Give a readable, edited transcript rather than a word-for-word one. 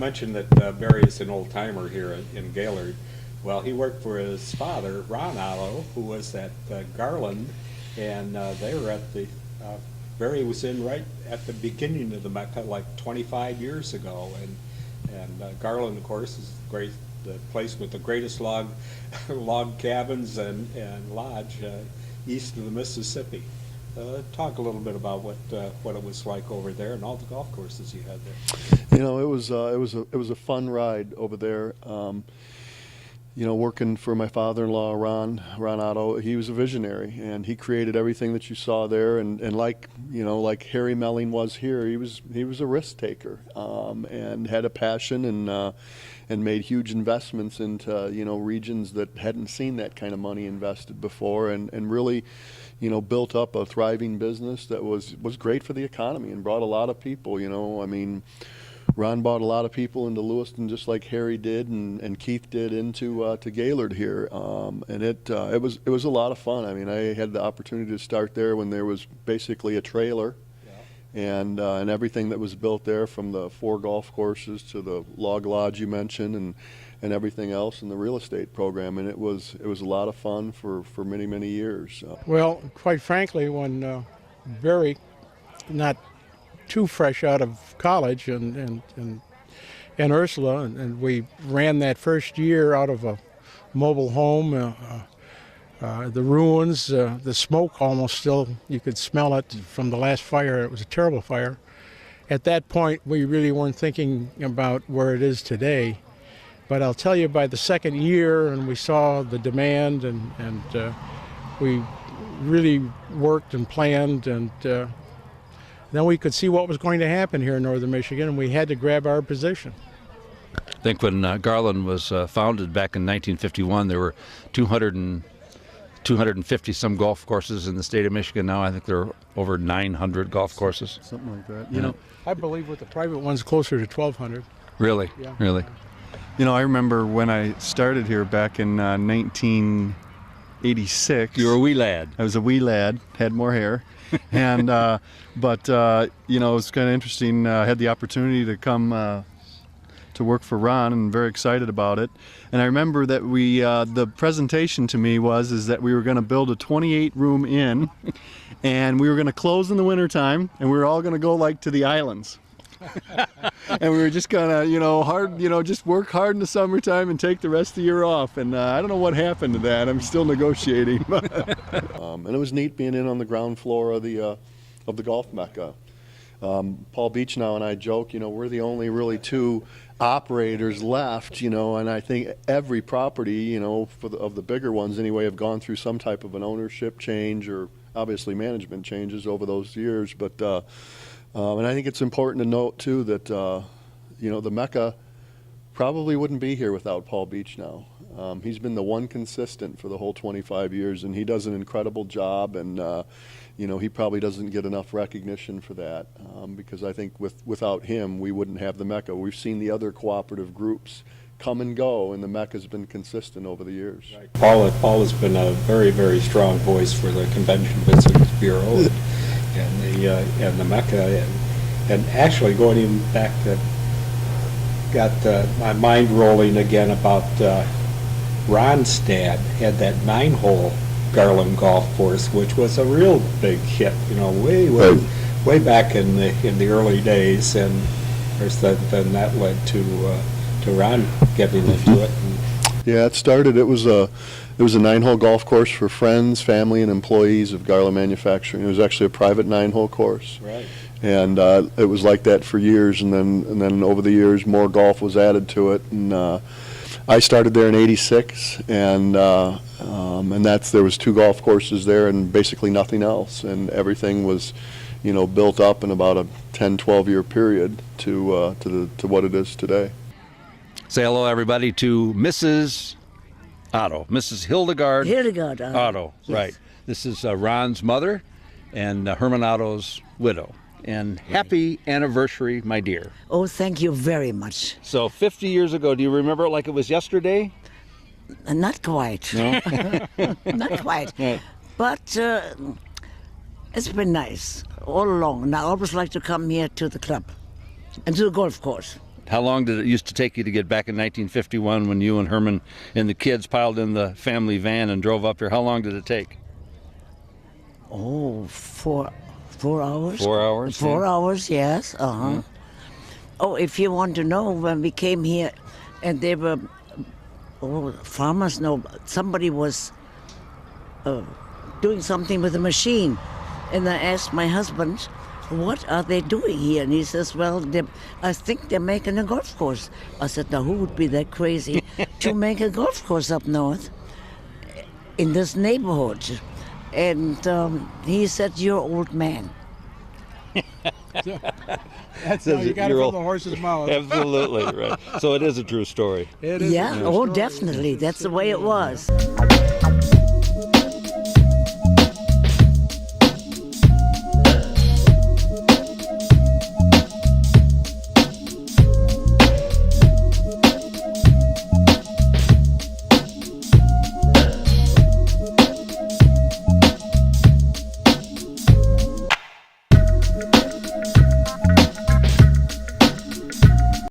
mentioned that Barry is an old-timer here in Gaylord. Well, he worked for his father, Ron Otto, who was at Garland, and they were at the, Barry was in right at the beginning of the Mecca, like 25 years ago, and Garland, of course, is the place with the greatest log cabins and lodge east of the Mississippi. Talk a little bit about what it was like over there and all the golf courses you had there. You know, it was a fun ride over there. You know, working for my father-in-law, Ron Otto, he was a visionary, and he created everything that you saw there. And like, you know, like Harry Melling was here, he was a risk taker, and had a passion and made huge investments into, you know, regions that hadn't seen that kind of money invested before, and really, you know, built up a thriving business that was great for the economy and brought a lot of people. You know, I mean, Ron brought a lot of people into Lewiston, just like Harry did and Keith did into to Gaylord here, and it was a lot of fun. I mean, I had the opportunity to start there when there was basically a trailer, and everything that was built there, from the 4 golf courses to the log lodge you mentioned, and everything else in the real estate program, and it was a lot of fun for many years. Well, quite frankly, when Barry, not too fresh out of college, and Ursula, and we ran that first year out of a mobile home, the ruins, the smoke almost still, you could smell it from the last fire. It was a terrible fire. At that point, we really weren't thinking about where it is today. But I'll tell you, by the second year, and we saw the demand, and we really worked and planned, and then we could see what was going to happen here in northern Michigan, and we had to grab our position. I think when Garland was founded back in 1951, there were 250 some golf courses in the state of Michigan. Now I think there are over 900 golf courses. Something like that. You know, I believe with the private ones closer to 1,200. Really? Yeah. Really? You know, I remember when I started here back in 1986. You were a wee lad. I was a wee lad, had more hair. And but you know, it was kind of interesting. I had the opportunity to come to work for Ron, and very excited about it. And I remember that we the presentation to me was that we were going to build a 28-room inn, and we were going to close in the wintertime, and we were all going to go like to the islands. And we were just gonna, you know, just work hard in the summertime and take the rest of the year off. And I don't know what happened to that. I'm still negotiating. And it was neat being in on the ground floor of the golf Mecca. Paul Beechnow and I joke, you know, we're the only really 2 operators left, you know, and I think every property, you know, of the bigger ones anyway, have gone through some type of an ownership change, or obviously management changes over those years. But and I think it's important to note too that you know, the Mecca probably wouldn't be here without Paul Beechnow. He's been the one consistent for the whole 25 years, and he does an incredible job. And you know, he probably doesn't get enough recognition for that, because I think without him, we wouldn't have the Mecca. We've seen the other cooperative groups come and go, and the Mecca's been consistent over the years. Right. Paul has been a very strong voice for the Convention Visitors Bureau and the Mecca, and actually going even back to, got my mind rolling again about Ron's dad had that 9-hole Garland golf course, which was a real big hit, you know, way back in the early days, and of course then that led to Ron getting into it. Yeah, it started. It was a 9-hole golf course for friends, family, and employees of Garland Manufacturing. It was actually a private 9-hole course. Right. And it was like that for years, and then over the years, more golf was added to it. And I started there in '86, and there was 2 golf courses there, and basically nothing else. And everything was, you know, built up in about a 10-12 year period to what it is today. Say hello, everybody, to Mrs. Otto, Mrs. Hildegard Otto. Yes. Right. This is Ron's mother and Herman Otto's widow. And happy anniversary, my dear. Oh, thank you very much. So 50 years ago, do you remember it like it was yesterday? Not quite. No? Not quite. Yeah. But it's been nice all along. And I always like to come here to the club and to the golf course. How long did it used to take you to get back in 1951 when you and Herman and the kids piled in the family van and drove up here? How long did it take? Oh, 4 hours. 4 hours? 4 yeah. hours, yes. Oh, if you want to know, when we came here, and they were, farmers know, somebody was doing something with a machine, and I asked my husband, what are they doing here? And he says, well, I think they're making a golf course. I said, now who would be that crazy to make a golf course up north in this neighborhood? And he said, you're old man. That's how you got it You're from old. the horse's mouth. Absolutely, right. So it is a true story. It is. Yeah, oh, definitely. That's the way it was.